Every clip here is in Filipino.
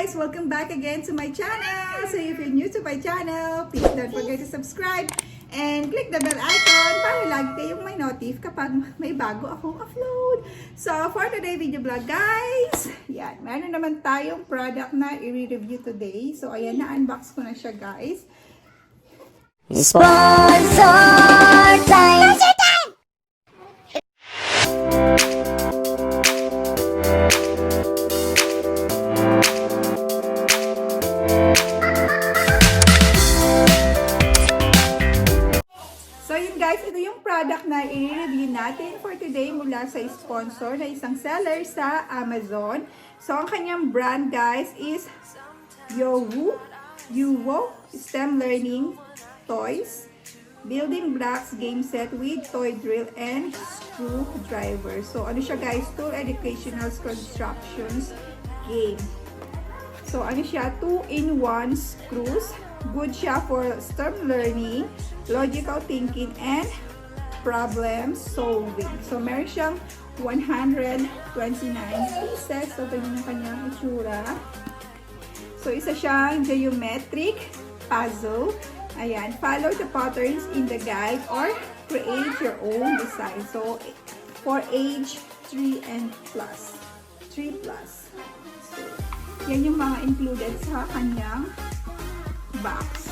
guys! Welcome back again to my channel! So if you're new to my channel, please don't forget to subscribe and click the bell icon para lagi kayong may notif kapag may bago akong upload. So for today video vlog guys, yan, meron naman tayong product na i-review today. So ayan, na-unbox ko na siya guys. Sponsor time! So yun guys, ito yung product na i-review natin for today mula sa sponsor na isang seller sa Amazon. So ang kanyang brand guys is Youwo STEM Learning Toys, Building Blocks Game Set with Toy Drill and Screwdriver. So ano siya guys, Tool Educational Constructions Game. So ano siya, 2-in-1 screws. Good siya for STEM learning, logical thinking, and problem solving. So meron siyang 129 pieces. So ganyan yung kanyang itsura. So isa siyang geometric puzzle. Ayan, follow the patterns in the guide or create your own design. So for age 3 and plus. 3 plus. So yan yung mga included sa kanyang box.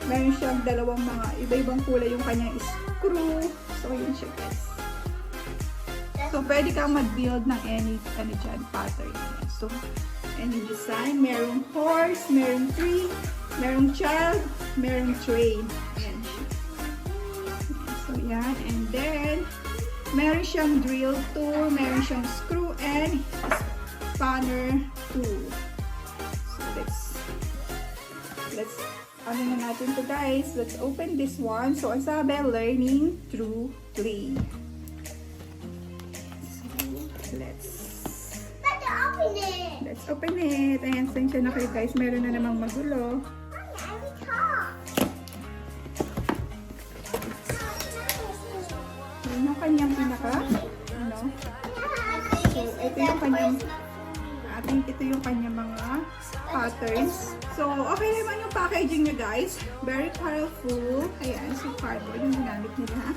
Meron siyang dalawang mga iba-ibang kulay yung kanyang screw. So yun siya guys. So pwede kang mag-build ng any dyan pattern. So any design. Merong horse, merong tree, merong child, merong train. Ayan siya. So yan. And then meron siyang drill tool, meron siyang screw and spanner tool. So let's ano na natin to guys. Let's open this one. So ang sabi, learning through play. So let's open it. Ayan, sensya na kayo guys. Meron na namang magulo. Ayan yung kanyang pinaka ano. So ito yung kanyang ito yung kanyang mga patterns. So, okay naman yung packaging niya guys. Very colorful. Ayan, so cardboard yung ginamit nila.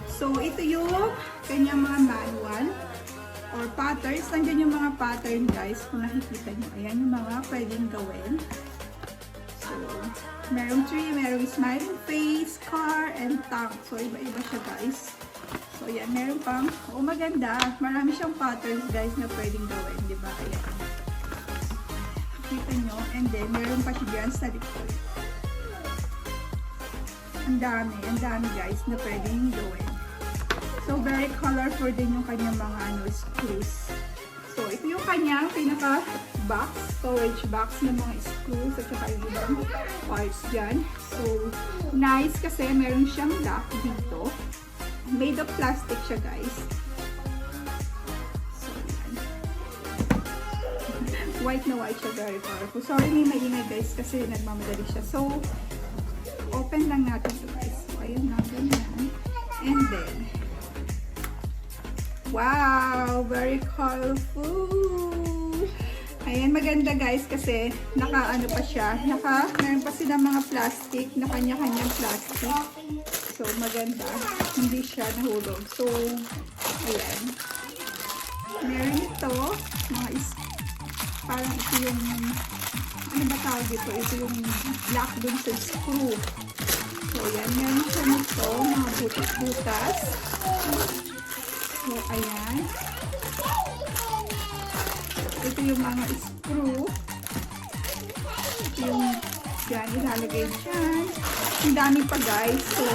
So, ito yung kanyang mga manual or patterns. Nandiyan yung mga pattern guys. Kung nakikita nyo. Ayan yung mga pwedeng gawin. So, merong tree, merong smiling face, car, and tank. So, iba-iba siya guys. So, ayan. Meron pang, maganda. Marami siyang patterns guys na pwedeng gawin. Diba? Ayan. Kita nyo. And then, meron pa siya dyan sa likod. Ang dami guys na pwedeng gawin. So, very colorful din yung kanyang mga screws. So, ito yung kanyang pinaka-box, storage box ng mga screws at saka yung ibang parts dyan. So, nice kasi meron siyang lock dito. Made of plastic siya guys. White na white siya, very powerful. Sorry, may maingay guys kasi nagmamadali siya. So, open lang natin ito guys. So, ayan na, ganyan. And then, wow! Very colorful! Ayan, maganda guys kasi naka-ano pa siya. Meron pa silang mga plastic, na kanya-kanyang plastic. So, maganda. Hindi siya nahulog. So, ayan. Meron ito, mga parang ito yung, ano ba tawag ito? Ito yung black dun sa screw. So, yan. Meron siya nito, mga butas-butas. So, ayan. Ito yung mga screw. Ito yung, yan, ilalagay dyan. Ang dami pa, guys. So,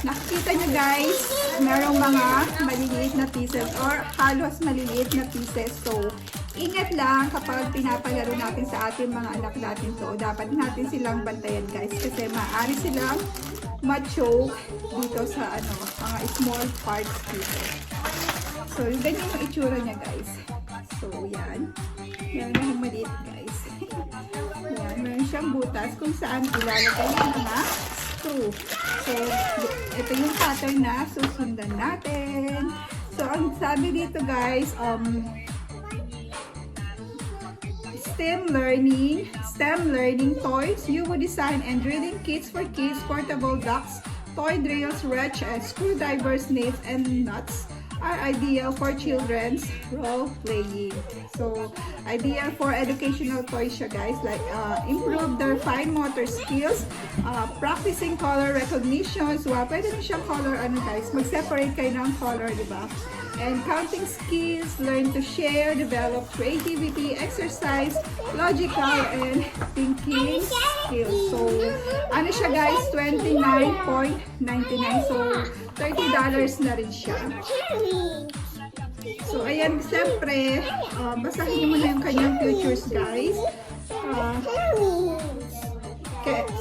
nakikita nyo, guys, merong mga maliliit na pieces or halos maliliit na pieces. So, ingat lang kapag pinapalaro natin sa ating mga anak natin to. Dapat natin silang bantayan guys kasi maaari silang ma-choke dito sa mga small parts dito. So, ganyan yung itsura niya guys. So, yan. Meron na yung maliit guys. Yan, meron siyang butas kung saan ilalagay yung mga screw. So, ito yung pattern na susundan natin. So, ang sabi dito guys, STEM learning toys, Youwo design and drilling kits for kids, portable ducks, toy drills, wrench, and screwdrivers, nails, and nuts are ideal for children's role playing. So, ideal for educational toys siya guys, like improve their fine motor skills, practicing color recognition. So, pwede na siyang color, guys, mag-separate kayo ng color, di ba? And counting skills, learn to share, develop creativity, exercise, logical, and thinking skills. So, ano siya guys, $29.99. So, $30 na rin siya. So, ayan, siyempre, basahin niyo muna yung kanyang features guys.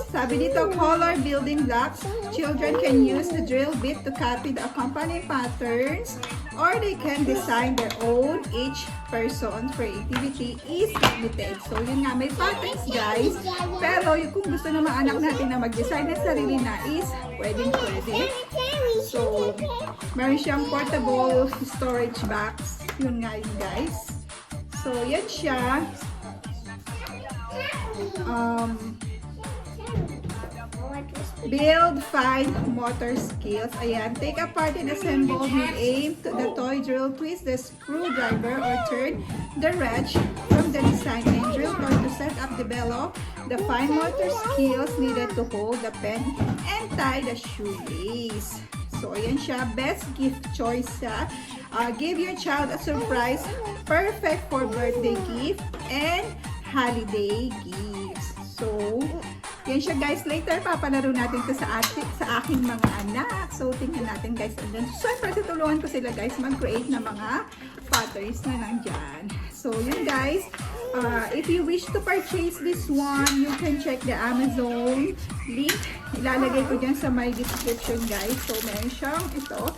Sabi dito, color building blocks. Children can use the drill bit to copy the accompanying patterns, or they can design their own. Each person's creativity is limited. So, yun nga, may patterns guys. Pero, kung gusto ng mga anak natin na mag-design ng sarili na is, pwede. So, meron siyang portable storage box. Yun nga yun guys. So, yan siya. Build fine motor skills. Ayan. Take apart and assemble with aim to the toy drill. Twist the screwdriver or turn the wrench from the design and drill toy to set up, develop the fine motor skills needed to hold the pen and tie the shoelace. So, ayan siya. Best gift choice siya. Give your child a surprise. Perfect for birthday gift and holiday gifts. So, yan siya guys. Later, papalaro natin ito sa aking mga anak. So, tingnan natin guys. And then, syempre, tutulungan ko sila guys mag-create ng mga patterns na nandyan. So, yun guys. If you wish to purchase this one, you can check the Amazon link. Ilalagay ko dyan sa my description guys. So, meron siyang ito.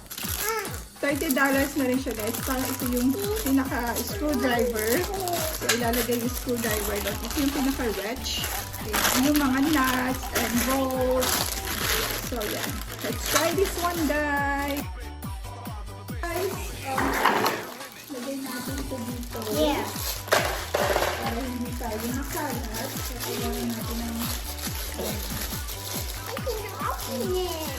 $30 na rin siya guys. Parang ito yung pinaka-screwdriver. So, ilalagay yung screwdriver. Ito yung pinaka-wrench. Yung mga nuts and bolts. So, yan. Let's try this one, guys. Lagay natin ito dito. Yeah. Para hindi tayo makalat. So, kailangan natin ng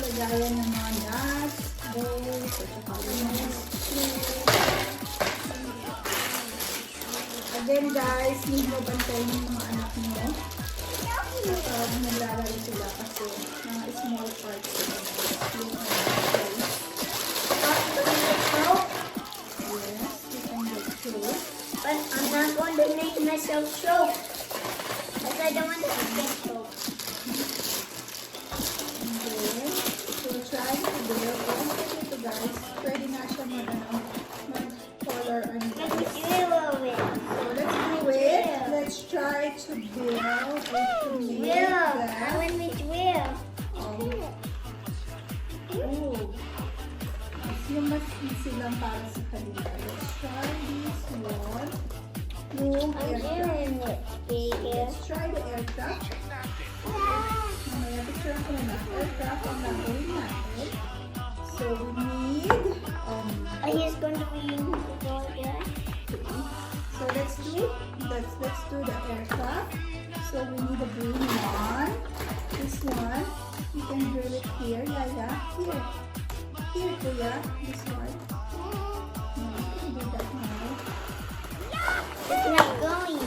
lagayan ng mga nuts, bolts, at saka yung mga screws. Again, guys, need mo bantayin yung mga anak mo. At naglalaro sila kasi mga small parts sila. Yung yes, you can get through. But I'm not going to make myself choke. Because I don't want to get choked. Okay. So, try to do it. Ito guys, pwede na siya mag-color or Let me drill it. So, let's do it. Let's try to build or to make Drill. that. Let me drill. Oh. Yung mas easy lang para sa kanila. Let's try this one. Yung I'm aircraft. doing it bigger. Let's try the aircraft. Mamaya picture ko na. Aircraft ang gagawin natin. So we need He's going to be in the door there. so let's do the aircraft. So we need a green one. This one. You can drill it here. Yeah. Here. Here, Kuya. This one. No, you can do that now. It's not going.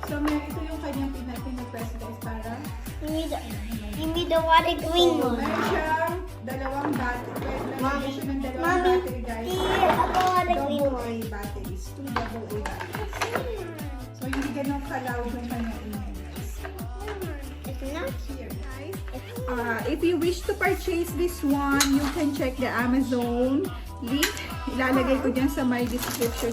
So, ito yung kanyang pinapress guys para You need the water green one. meron siyang dalawang battery. Meron siya ng dalawang Mommy, battery guys. here, I got a green Double one. A batteries. 2 double A batteries. So, hindi ganun kalaw yung kanyang ingay guys. It's not. Here guys. If you wish to purchase this one, you can check the Amazon link. Ilalagay ko dyan sa my description.